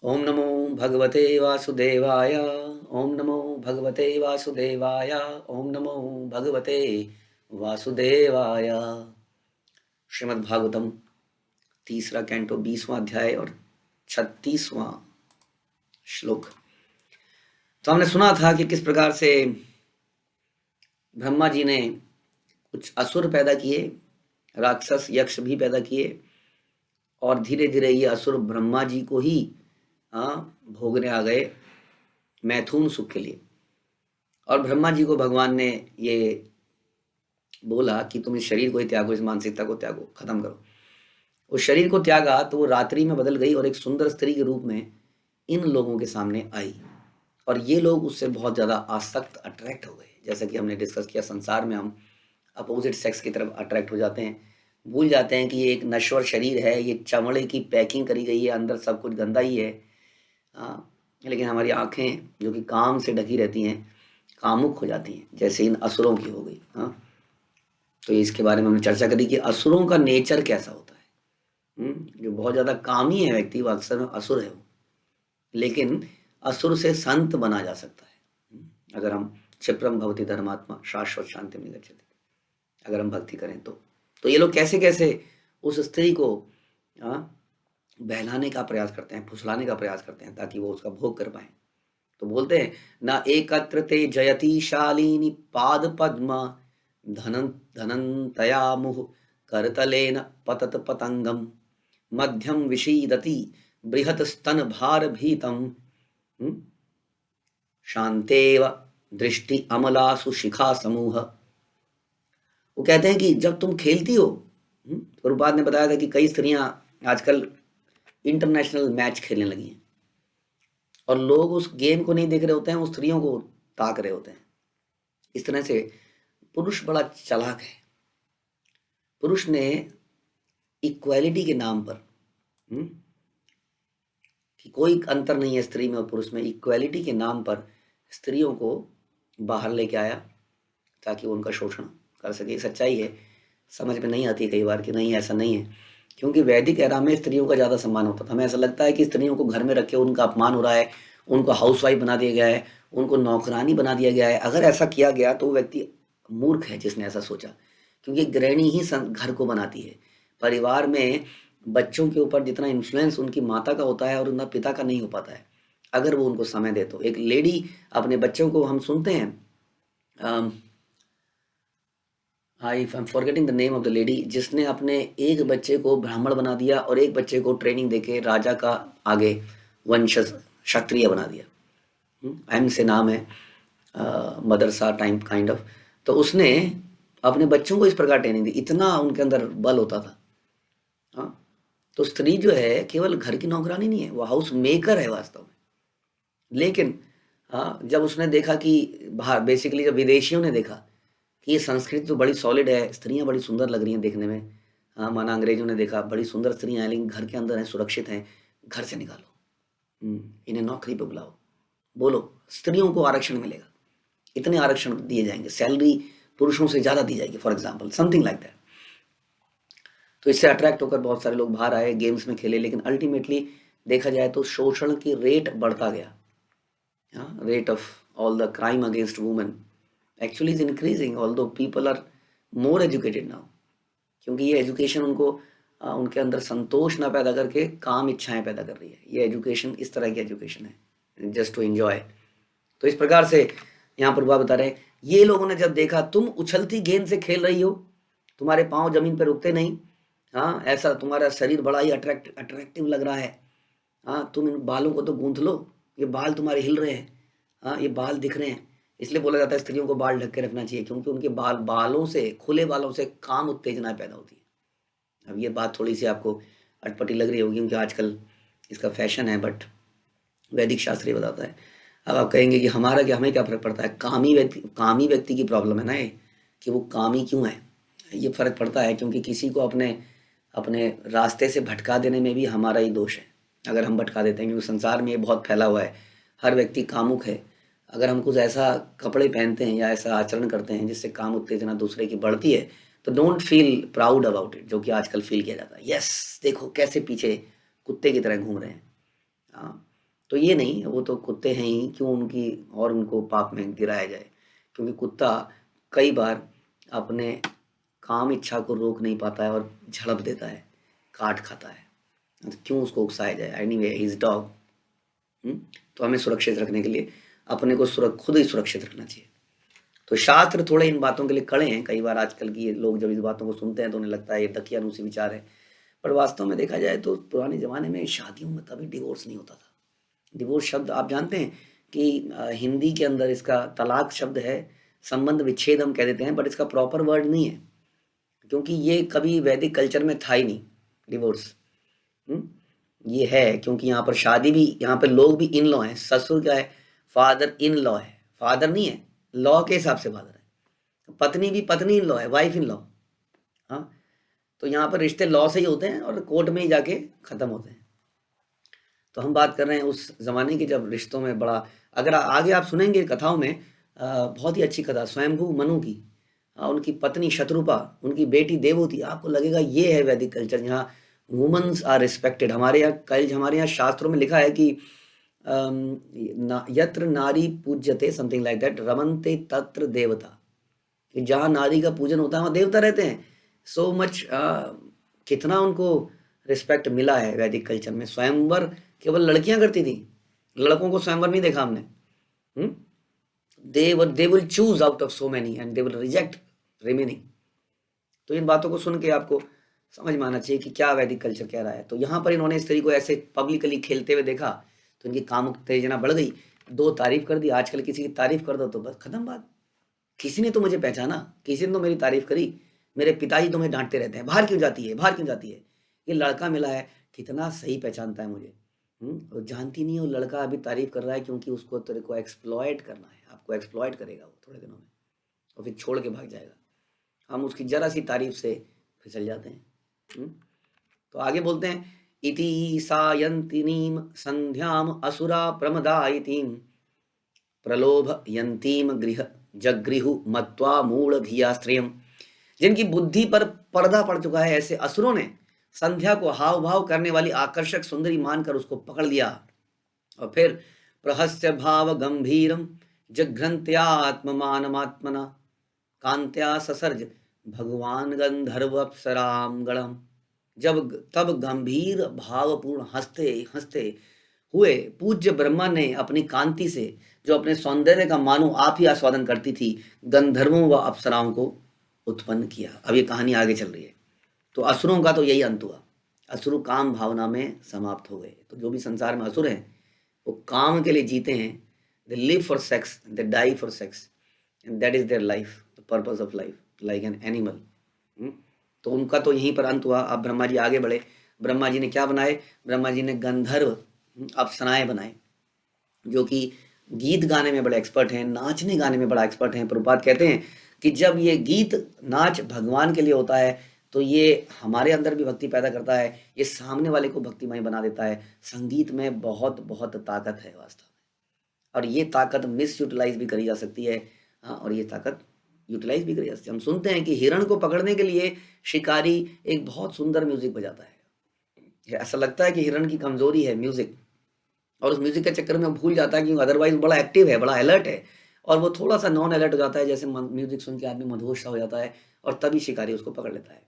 ओम नमो भगवते वासुदेवाय। ओम नमो भगवते वासुदेवाय। ओम नमो भगवते वासुदेवाय। श्रीमद् भागवतम तीसरा कैंटो 20वां अध्याय और 36वां श्लोक। तो हमने सुना था कि किस प्रकार से ब्रह्मा जी ने कुछ असुर पैदा किए, राक्षस यक्ष भी पैदा किए, और धीरे धीरे ये असुर ब्रह्मा जी को ही भोगने आ गए मैथुन सुख के लिए। और ब्रह्मा जी को भगवान ने ये बोला कि तुम इस शरीर को ही त्यागो, इस मानसिकता को त्यागो, खत्म करो। उस शरीर को त्यागा तो वो रात्रि में बदल गई और एक सुंदर स्त्री के रूप में इन लोगों के सामने आई, और ये लोग उससे बहुत ज़्यादा आसक्त, अट्रैक्ट हो गए। जैसा कि हमने डिस्कस किया, संसार में हम अपोजिट सेक्स की तरफ अट्रैक्ट हो जाते हैं, भूल जाते हैं कि ये एक नश्वर शरीर है, ये चमड़े की पैकिंग करी गई है, अंदर सब कुछ गंदा ही है। लेकिन हमारी आंखें जो कि काम से ढकी रहती हैं, कामुक हो जाती हैं, जैसे इन असुरों की हो गई। तो इसके बारे में हमने चर्चा करी कि असुरों का नेचर कैसा होता है। जो बहुत ज़्यादा कामी है व्यक्ति, वो अक्सर में असुर है वो। लेकिन असुर से संत बना जा सकता है, अगर हम क्षिप्रम भवति धर्मात्मा शाश्वत शांति में गच्छति, अगर हम भक्ति करें तो ये लोग कैसे कैसे उस स्त्री को बहलाने का प्रयास करते हैं, फुसलाने का प्रयास करते हैं, ताकि वो उसका भोग कर पाए। तो बोलते हैं न एकत्र ते जयति शालिनी पाद पद्म धनन धनंतया मुह करतलेन पतत पतंगम मध्यम विषीदति बृहत स्तन भार भीतम शांतेव दृष्टि अमलासु शिखा समूह। वो कहते हैं कि जब तुम खेलती हो, गुरुपाद ने बताया था कि कई स्त्रियां आजकल इंटरनेशनल मैच खेलने लगी हैं, और लोग उस गेम को नहीं देख रहे होते हैं, उस स्त्रियों को ताक रहे होते हैं। इस तरह से पुरुष बड़ा चालाक है। पुरुष ने इक्वालिटी के नाम पर, कि कोई अंतर नहीं है स्त्री में और पुरुष में, इक्वालिटी के नाम पर स्त्रियों को बाहर लेके आया ताकि वो उनका शोषण कर सके। सच्चाई है, समझ में नहीं आती कई बार कि नहीं ऐसा नहीं है, क्योंकि वैदिक एरा में स्त्रियों का ज़्यादा सम्मान होता था। हमें ऐसा लगता है कि स्त्रियों को घर में रख के उनका अपमान हो रहा है, उनको हाउसवाइफ बना दिया गया है, उनको नौकरानी बना दिया गया है। अगर ऐसा किया गया तो वो व्यक्ति मूर्ख है जिसने ऐसा सोचा, क्योंकि गृहिणी ही घर को बनाती है। परिवार में बच्चों के ऊपर जितना इन्फ्लुएंस उनकी माता का होता है और उनका पिता का नहीं हो पाता है, अगर वो उनको समय दे तो। एक लेडी अपने बच्चों को, हम सुनते हैं, I am forgetting the name of the lady, जिसने अपने एक बच्चे को ब्राह्मण बना दिया और एक बच्चे को ट्रेनिंग देके राजा का आगे वंशज क्षत्रिय बना दिया। एम से नाम है, मदरसा टाइम काइंड ऑफ। तो उसने अपने बच्चों को इस प्रकार ट्रेनिंग दी, इतना उनके अंदर बल होता था। हाँ, तो स्त्री जो है केवल घर की नौकरानी नहीं है, वो हाउस मेकर है वास्तव में। लेकिन हाँ, जब उसने देखा कि बाहर, बेसिकली जब विदेशियों ने देखा कि ये संस्कृति तो बड़ी सॉलिड है, स्त्रियां बड़ी सुंदर लग रही हैं देखने में, हाँ, माना अंग्रेजों ने देखा बड़ी सुंदर स्त्रियां हैं लेकिन घर के अंदर हैं, सुरक्षित हैं, घर से निकालो, इन्हें नौकरी पे बुलाओ, बोलो स्त्रियों को आरक्षण मिलेगा, इतने आरक्षण दिए जाएंगे, सैलरी पुरुषों से ज़्यादा दी जाएगी, for example something like that. तो इससे अट्रैक्ट होकर बहुत सारे लोग बाहर आए, गेम्स में खेले, लेकिन अल्टीमेटली देखा जाए तो शोषण की रेट बढ़ता गया। Rate of all the crime against women actually is increasing, although people are more educated now, क्योंकि ये एजुकेशन उनको उनके अंदर संतोष ना पैदा करके काम इच्छाएं पैदा कर रही है। ये एजुकेशन इस तरह की एजुकेशन है, जस्ट टू एंजॉय। तो इस प्रकार से यहाँ पर बता रहे हैं, ये लोगों ने जब देखा तुम उछलती गेंद से खेल रही हो, तुम्हारे पाँव जमीन पर रुकते नहीं, हाँ, ऐसा तुम्हारा शरीर बड़ा ही अट्रैक्टिव लग रहा है, हाँ, तुम इन बालों को तो गूंथ लो, ये बाल तुम्हारे हिल रहे हैं, हाँ, ये बाल दिख रहे हैं। इसलिए बोला जाता है स्त्रियों को बाल ढक के रखना चाहिए, क्योंकि उनके बालों से, खुले बालों से काम उत्तेजना पैदा होती है। अब ये बात थोड़ी सी आपको अटपटी लग रही होगी क्योंकि आजकल इसका फैशन है, बट वैदिक शास्त्र ये बताता है। अब आप कहेंगे कि हमारा क्या, हमें क्या फ़र्क पड़ता है, कामी व्यक्ति की प्रॉब्लम है ना ये, कि वो कामी क्यों है। ये फ़र्क पड़ता है क्योंकि किसी को अपने अपने रास्ते से भटका देने में भी हमारा ही दोष है, अगर हम भटका देते हैं, क्योंकि संसार में ये बहुत फैला हुआ है, हर व्यक्ति कामुक है। अगर हम कुछ ऐसा कपड़े पहनते हैं या ऐसा आचरण करते हैं जिससे काम उत्तेजना दूसरे की बढ़ती है, तो don't feel proud about it, जो कि आजकल फील किया जाता है। यस, देखो कैसे पीछे कुत्ते की तरह घूम रहे हैं। हाँ, तो ये नहीं, वो तो कुत्ते हैं ही, क्यों उनकी और उनको पाप में गिराया जाए। क्योंकि कुत्ता कई बार अपने काम इच्छा को रोक नहीं पाता है और झड़प देता है, काट खाता है, तो क्यों उसको उकसाया जाए। Anyway he is dog. तो हमें सुरक्षित रखने के लिए अपने को खुद ही सुरक्षित रखना चाहिए। तो शास्त्र थोड़े इन बातों के लिए कड़े हैं। कई बार आजकल की ये लोग जब इस बातों को सुनते हैं तो उन्हें लगता है ये दकियानूसी विचार है, पर वास्तव में देखा जाए तो पुराने ज़माने में शादियों में कभी डिवोर्स नहीं होता था। डिवोर्स शब्द आप जानते हैं कि हिंदी के अंदर इसका तलाक शब्द है, संबंध विच्छेद हम कह देते हैं, बट इसका प्रॉपर वर्ड नहीं है, क्योंकि ये कभी वैदिक कल्चर में था ही नहीं डिवोर्स। ये है क्योंकि यहाँ पर शादी भी, यहाँ पर लोग भी इन लॉ हैं। ससुर क्या है, फादर इन लॉ है, फादर नहीं है, लॉ के हिसाब से फादर है। पत्नी भी पत्नी इन लॉ है, वाइफ इन लॉ। हाँ, तो यहाँ पर रिश्ते लॉ से ही होते हैं और कोर्ट में ही जाके खत्म होते हैं। तो हम बात कर रहे हैं उस जमाने की जब रिश्तों में बड़ा, अगर आगे आप सुनेंगे कथाओं में, बहुत ही अच्छी कथा स्वयंभू मनु की, उनकी पत्नी शत्रुपा, उनकी बेटी देवहूति, आपको लगेगा ये है वैदिक कल्चर जहाँ वुमेन्स आर रिस्पेक्टेड। हमारे यहाँ शास्त्रों में लिखा है कि यत्र नारी पूज्यते, समथिंग लाइक दैट, रमन्ते तत्र देवता, कि जहाँ नारी का पूजन होता है वहाँ देवता रहते हैं। सो मच कितना उनको रिस्पेक्ट मिला है वैदिक कल्चर में। स्वयंवर केवल लड़कियां करती थी, लड़कों को स्वयंवर नहीं देखा हमने। They will choose out of so many and they will reject remaining. तो इन बातों को सुन के आपको समझ में आना चाहिए कि क्या वैदिक कल्चर कह रहा है। तो यहाँ पर इन्होंने स्त्री को ऐसे पब्लिकली खेलते हुए देखा तो इनकी कामुकत्तेजना बढ़ गई। दो तारीफ कर दी, आजकल किसी की तारीफ कर दो तो बस खत्म बात। किसी ने तो मुझे पहचाना, किसी ने तो मेरी तारीफ करी, मेरे पिताजी तो मुझे डांटते रहते हैं, बाहर क्यों जाती है, बाहर क्यों जाती है। ये लड़का मिला है, कितना सही पहचानता है मुझे। और जानती नहीं है वो लड़का अभी तारीफ कर रहा है क्योंकि उसको तेरे को एक्सप्लॉयट करना है। आपको एक्सप्लॉयट करेगा वो थोड़े दिनों में और फिर छोड़ के भाग जाएगा। हम उसकी जरा सी तारीफ से फिसल जाते हैं। तो आगे बोलते हैं, इति सायंतिनीम संध्याम असुरा प्रमदायितीम प्रलोभ यंतीम गृह जगृहु मत्वा मूढ़ धिया स्त्रियम। जिनकी बुद्धि पर पर्दा पड़ चुका है, ऐसे असुरों ने संध्या को हाव भाव करने वाली आकर्षक सुंदरी मानकर उसको पकड़ लिया और फिर प्रहस्य भाव गंभीरम जघ्रंत्या आत्ममानमात्मना कांत्या ससर्ज भगवान गंधर्व अप्सराम गणम। जब तब गंभीर भावपूर्ण हंसते हंसते हुए पूज्य ब्रह्मा ने अपनी कांति से, जो अपने सौंदर्य का मानो आप ही आस्वादन करती थी, गंधर्वों व अप्सराओं को उत्पन्न किया। अब ये कहानी आगे चल रही है। तो असुरों का तो यही अंत हुआ, असुर काम भावना में समाप्त हो गए। तो जो भी संसार में असुर हैं वो काम के लिए जीते हैं। They live for sex, they die for sex, and that is their life, the purpose of life, like an animal. तो उनका तो यहीं पर अंत हुआ। अब ब्रह्मा जी आगे बढ़े। ब्रह्मा जी ने क्या बनाए, ब्रह्मा जी ने गंधर्व अप्सराएं बनाए, जो कि गीत गाने में बड़े एक्सपर्ट हैं, नाचने गाने में बड़ा एक्सपर्ट हैं। प्रभुपाद कहते हैं कि जब ये गीत नाच भगवान के लिए होता है तो ये हमारे अंदर भी भक्ति पैदा करता है, ये सामने वाले को भक्तिमय बना देता है। संगीत में बहुत बहुत ताकत है वास्तव में, और ये ताकत मिस यूटिलाइज भी करी जा सकती है। हाँ, और ये ताकत यूटिलाइज भी करी जा सकती है। हम सुनते हैं कि हिरण को पकड़ने के लिए शिकारी एक बहुत सुंदर म्यूजिक बजाता है। ऐसा लगता है कि हिरण की कमजोरी है म्यूजिक, और उस म्यूजिक के चक्कर में वो भूल जाता है कि अदरवाइज बड़ा एक्टिव है, बड़ा अलर्ट है, और वो थोड़ा सा नॉन अलर्ट हो जाता है, जैसे म्यूजिक सुन के आदमी मदहोश सा हो जाता है, और तभी शिकारी उसको पकड़ लेता है।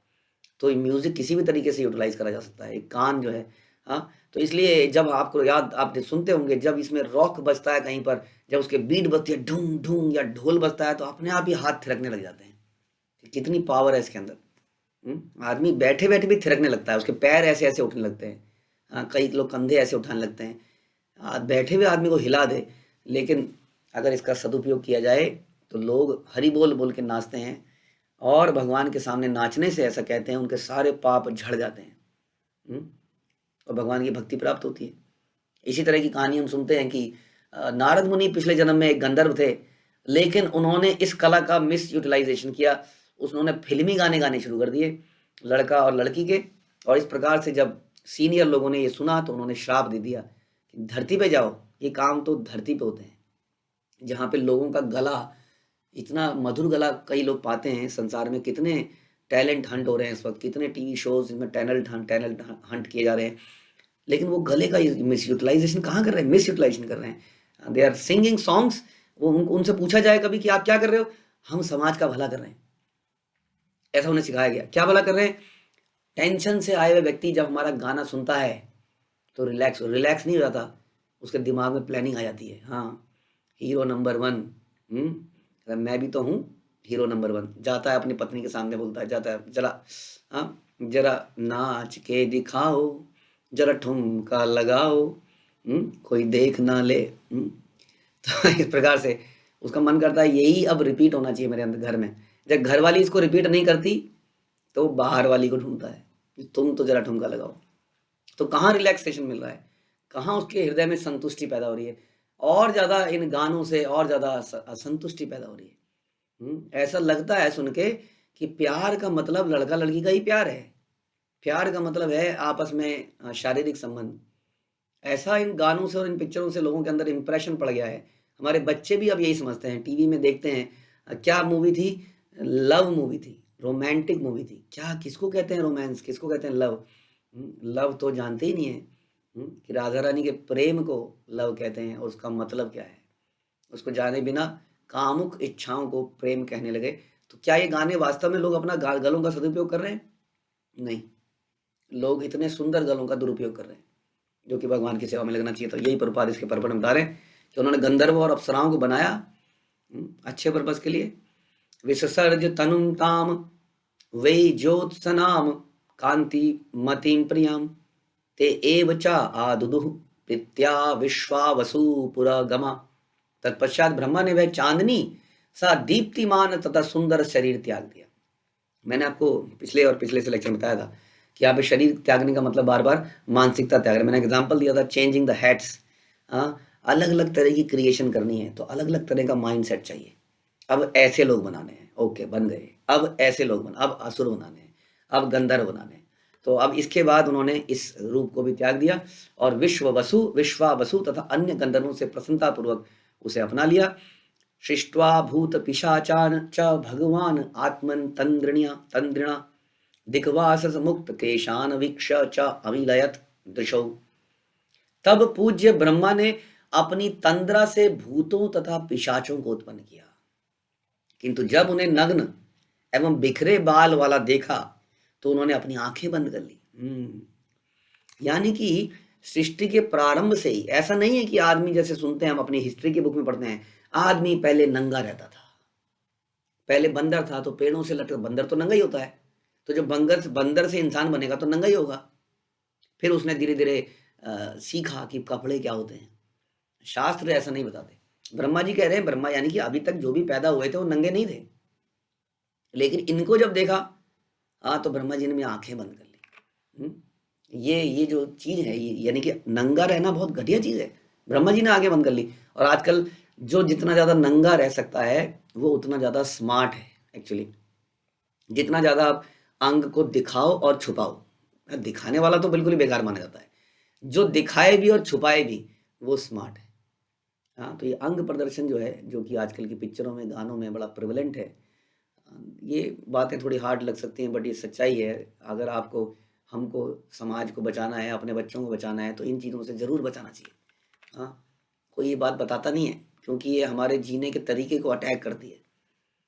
तो म्यूजिक किसी भी तरीके से यूटिलाइज करा जा सकता है, एक कान जो है। हाँ, तो इसलिए जब आपको याद, आप सुनते होंगे जब इसमें रॉक बजता है कहीं पर, जब उसके बीट बजती है ढूंढ ढूंढ, या ढोल बजता है, तो अपने आप ही हाथ थिरकने लग जाते हैं। कितनी पावर है इसके अंदर। आदमी बैठे बैठे भी थिरकने लगता है, उसके पैर ऐसे ऐसे उठने लगते हैं। हाँ, कई लोग कंधे ऐसे उठाने लगते हैं। बैठे हुए आदमी को हिला दे, लेकिन अगर इसका सदुपयोग किया जाए तो लोग हरि बोल बोल के नाचते हैं, और भगवान के सामने नाचने से, ऐसा कहते हैं, उनके सारे पाप झड़ जाते हैं और भगवान की भक्ति प्राप्त होती है। इसी तरह की कहानी हम सुनते हैं कि नारद मुनि पिछले जन्म में एक गंधर्व थे, लेकिन उन्होंने इस कला का मिस यूटिलाइजेशन किया। उन्होंने फिल्मी गाने गाने शुरू कर दिए, लड़का और लड़की के। और इस प्रकार से जब सीनियर लोगों ने ये सुना तो उन्होंने श्राप दे दिया कि धरती पे जाओ, ये काम तो धरती पे होते हैं, जहाँ पे लोगों का गला, इतना मधुर गला कई लोग पाते हैं। संसार में कितने टैलेंट हंट हो रहे हैं इस वक्त, कितने टीवी शोज में टैलेंट हंट किए जा रहे हैं। लेकिन वो गले का मिस यूटिलाइजेशन कहाँ कर रहे हैं, मिस यूटिलाइजेशन कर रहे हैं। दे आर सिंगिंग सॉन्ग्स, वो उनसे पूछा जाए कभी कि आप क्या कर रहे हो, हम समाज का भला कर रहे हैं, ऐसा उन्हें सिखाया गया। क्या भला कर रहे हैं? टेंशन से आए हुए व्यक्ति जब हमारा गाना सुनता है तो रिलैक्स नहीं हो जाता, उसके दिमाग में प्लानिंग आ जाती है। हाँ, हीरो नंबर वन, मैं भी तो हूँ हीरो नंबर वन। जाता है अपनी पत्नी के सामने, बोलता है, जाता है, जरा, हाँ, जरा नाच के दिखाओ, जरा ठुमका लगाओ, कोई देख ना ले। तो इस प्रकार से उसका मन करता है यही अब रिपीट होना चाहिए मेरे अंदर घर में। जब घर वाली इसको रिपीट नहीं करती तो बाहर वाली को ढूंढता है कि तुम तो जरा ठुमका लगाओ। तो कहाँ रिलैक्सेशन मिल रहा है, कहाँ उसके हृदय में संतुष्टि पैदा हो रही है, और ज़्यादा इन गानों से और ज़्यादा असंतुष्टि पैदा हो रही है। ऐसा लगता है सुन के कि प्यार का मतलब लड़का लड़की का ही प्यार है, प्यार का मतलब है आपस में शारीरिक संबंध। ऐसा इन गानों से और इन पिक्चरों से लोगों के अंदर इंप्रेशन पड़ गया है। हमारे बच्चे भी अब यही समझते हैं, टीवी में देखते हैं। क्या मूवी थी? लव मूवी थी, रोमांटिक मूवी थी। क्या, किसको कहते हैं रोमांस, किसको कहते हैं लव? लव तो जानते ही नहीं है कि राधा रानी के प्रेम को लव कहते हैं और उसका मतलब क्या है। उसको जाने बिना कामुक इच्छाओं को प्रेम कहने लगे। तो क्या ये गाने वास्तव में लोग अपना गलों का सदुपयोग कर रहे हैं? नहीं, लोग इतने सुंदर गलों का दुरुपयोग कर रहे हैं जो कि भगवान की सेवा में लगना चाहिए। तो यही प्रभुपाद इसके पर्पट में बता रहे हैं कि उन्होंने गंधर्व और अप्सराओं को बनाया अच्छे पर्पस के लिए। विससर्ज तनुम ताम वे ज्योत्सनाम कांति मतिम प्रियम ते एव च आदुदुः प्रीत्या विश्वावसु पुरगमा। तत्पश्चात ब्रह्मा ने वह चांदनी सा दीप्तिमान तथा सुंदर शरीर त्याग दिया। मैंने आपको पिछले और पिछले से लेक्चर में बताया था कि यहाँ पे शरीर त्यागने का मतलब बार बार मानसिकता त्याग रहे। मैंने एग्जांपल दिया था चेंजिंग द हैट्स। हाँ, अलग अलग तरह की क्रिएशन करनी है तो अलग अलग तरह का माइंड सेट चाहिए। अब ऐसे लोग बनाने हैं, ओके बन गए। अब ऐसे लोग अब असुर बनाने हैं, अब गंधर्व बनाने हैं। तो अब इसके बाद उन्होंने इस रूप को भी त्याग दिया और विश्वावसु तथा अन्य गंधर्वों से प्रसन्नतापूर्वक उसे अपना लिया। सृष्ट्वा भूत पिशाचान च भगवान आत्मन तंद्रिणा दिग्वासस मुक्त केशान वीक्ष च अमिलयत दृशौ। तब पूज्य ब्रह्मा ने अपनी तंद्रा से भूतों तथा पिशाचों को उत्पन्न किया, किंतु जब उन्हें नग्न एवं बिखरे बाल वाला देखा तो उन्होंने अपनी आंखें बंद कर ली। यानी कि सृष्टि के प्रारंभ से ही ऐसा नहीं है कि आदमी, जैसे सुनते हैं हम अपनी हिस्ट्री की बुक में पढ़ते हैं, आदमी पहले नंगा रहता था, पहले बंदर था तो पेड़ों से लटक, बंदर तो नंगा ही होता है, तो जब बंदर से इंसान बनेगा तो नंगा ही होगा। फिर उसने धीरे धीरे सीखा कि कपड़े क्या होते हैं। शास्त्र ऐसा नहीं बताते। ब्रह्मा जी कह रहे हैं, ब्रह्मा यानी कि अभी तक जो भी पैदा हुए थे वो नंगे नहीं थे, लेकिन इनको जब देखा तो ब्रह्मा जी ने आंखें बंद कर ली। ये जो चीज है, ये यानी कि नंगा रहना बहुत घटिया चीज है। ब्रह्मा जी ने आंखें बंद कर ली। और आजकल जो जितना ज्यादा नंगा रह सकता है वो उतना ज्यादा स्मार्ट है एक्चुअली। जितना ज्यादा आप अंग को दिखाओ और छुपाओ, दिखाने वाला तो बिल्कुल ही बेकार माना जाता है, जो दिखाए भी और छुपाए भी वो स्मार्ट है। हाँ, तो ये अंग प्रदर्शन जो है, जो कि आजकल की पिक्चरों में, गानों में बड़ा प्रिवलेंट है। ये बातें थोड़ी हार्ड लग सकती हैं बट ये सच्चाई है। अगर आपको, हमको समाज को बचाना है, अपने बच्चों को बचाना है तो इन चीज़ों से ज़रूर बचाना चाहिए। हाँ, कोई ये बात बताता नहीं है क्योंकि ये हमारे जीने के तरीके को अटैक करती है।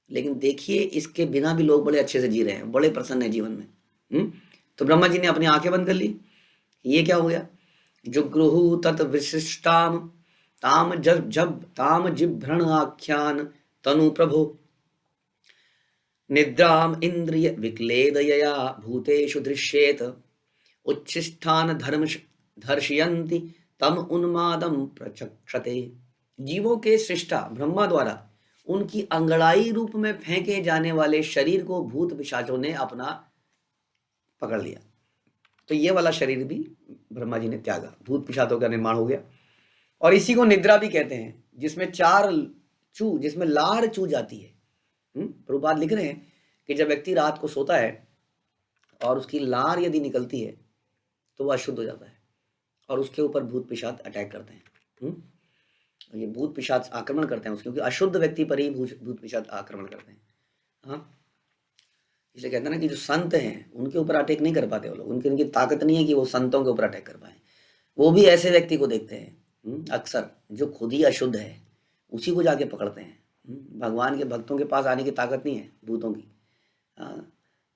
लेकिन देखिए इसके बिना भी लोग बड़े अच्छे से जी रहे हैं, बड़े प्रसन्न है जीवन में। तो ब्रह्मा जी ने अपनी आंखें बंद कर ली। ये क्या हो गया? जुगृहु तत् विशिष्टाम ताम जब जब ताम जिभ्रण आख्यान तनु प्रभु निद्राम इंद्रिय विक्लेदयया भूतेषु दृश्येत उच्छिष्टान धर्म धर्षयन्ति तम उन्मादम प्रचक्षते। जीवों के सृष्टा ब्रह्मा द्वारा उनकी अंगड़ाई रूप में फेंके जाने वाले शरीर को भूत पिशाचों ने अपना पकड़ लिया। तो ये वाला शरीर भी ब्रह्मा जी ने त्यागा, भूत पिशाचों का निर्माण हो गया। और इसी को निद्रा भी कहते हैं, जिसमें लार चू जाती है। प्रभुपाद लिख रहे हैं कि जब व्यक्ति रात को सोता है और उसकी लार यदि निकलती है तो वह अशुद्ध हो जाता है और उसके ऊपर भूत पिशाच अटैक करते हैं। ये भूत पिशाच आक्रमण करते हैं उसके, क्योंकि अशुद्ध व्यक्ति पर ही भूत पिशाच आक्रमण करते हैं। हाँ, इसलिए कहते हैं ना कि जो संत हैं उनके ऊपर अटैक नहीं कर पाते वो लोग, उनकी ताकत नहीं है कि वो संतों के ऊपर अटैक कर पाए। वो भी ऐसे व्यक्ति को देखते हैं अक्सर जो खुद ही अशुद्ध है, उसी को जाके पकड़ते हैं। भगवान के भक्तों के पास आने की ताकत नहीं है भूतों की। हाँ,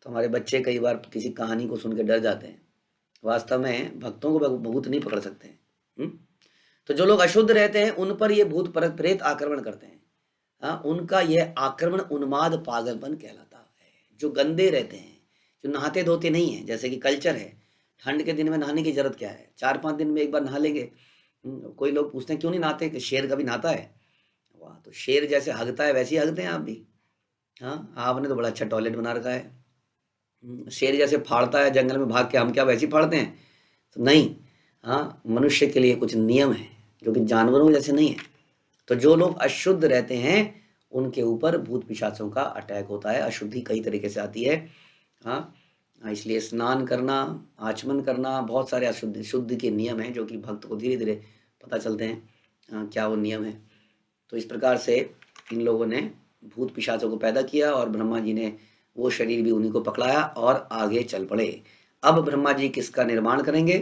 तो हमारे बच्चे कई बार किसी कहानी को सुन के डर जाते हैं। वास्तव में भक्तों को भूत नहीं पकड़ सकते हैं। तो जो लोग अशुद्ध रहते हैं उन पर ये भूत प्रेत आक्रमण करते हैं। हाँ, उनका यह आक्रमण उन्माद पागलपन कहलाता है। जो गंदे रहते हैं, जो नहाते धोते नहीं है, जैसे कि कल्चर है, ठंड के दिन में नहाने की जरूरत क्या है, 4-5 दिन में एक बार नहा लेंगे। कोई लोग पूछते हैं क्यों नहीं नहाते, कि शेर कभी नहाता है? वाह, तो शेर जैसे हगता है वैसे ही हगते हैं आप भी। हाँ, आपने तो बड़ा अच्छा टॉयलेट बना रखा है। शेर जैसे फाड़ता है जंगल में भाग के, हम क्या वैसे ही फाड़ते हैं? तो नहीं। हाँ, मनुष्य के लिए कुछ नियम है जो कि जानवरों जैसे नहीं है। तो जो लोग अशुद्ध रहते हैं उनके ऊपर भूत पिशाचों का अटैक होता है। अशुद्धि कई तरीके से आती है। हाँ, इसलिए स्नान करना, आचमन करना, बहुत सारे अशुद्धि शुद्ध के नियम हैं जो कि भक्त को धीरे धीरे पता चलते हैं। क्या वो नियम है। तो इस प्रकार से इन लोगों ने भूत पिशाचों को पैदा किया और ब्रह्मा जी ने वो शरीर भी उन्हीं को पकड़ाया और आगे चल पड़े। अब ब्रह्मा जी किसका निर्माण करेंगे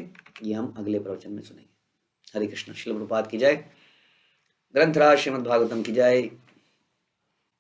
ये हम अगले प्रवचन में सुनेंगे। हरे कृष्ण। श्रील प्रभुपाद की जय। ग्रंथराज श्रीमद् भागवतम की जय।